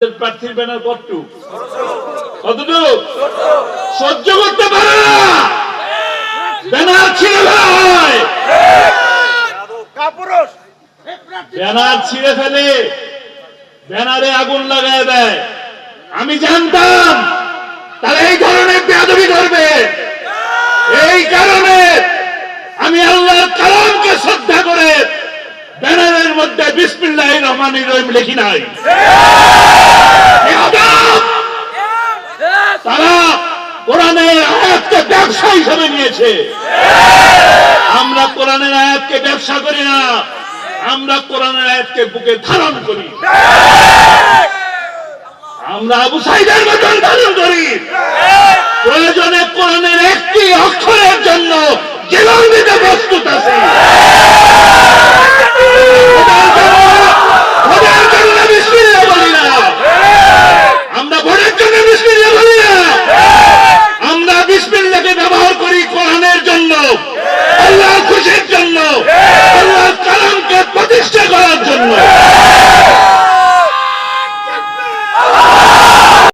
প্রার্থীর ব্যানার কতটুকু কতটুকু সহ্য করতে পারে না, ব্যানার ছিঁড়ে ফেলে, ব্যানার ছিঁড়ে ফেলে, ব্যানারে আগুন লাগায় দেয়। আমি জানতাম তারা এই ধরনের বেয়াদবি করবে, এই কারণে আমি আল্লাহর কালামকে শ্রদ্ধা করে ব্যানারের মধ্যে বিসমিল্লাহির রহমানির রহিম লিখি নাই। তারা কোরআনের আয়াতকে ব্যবসা হিসেবে নিয়েছে। আমরা কোরআনের আয়াতকে ব্যবসা করি না, আমরা কোরআনের আয়াতকে বুকে ধারণ করি। আমরা আবু সাইদের মতন ধারণ করি। প্রয়োজনে কোরআনের একটি অক্ষরের জন্য জীবন দিতে প্রস্তুত আছি। ভোটের জন্য বিসমিল্লাহ বলি না, আমরা ভোটের জন্য বিসমিল্লাহ বলি না, আমরা বিসমিল্লাহকে ব্যবহার করি কোরআনের জন্য, আল্লাহর খুশির জন্য, আল্লাহর কালামকে প্রতিষ্ঠা করার জন্য।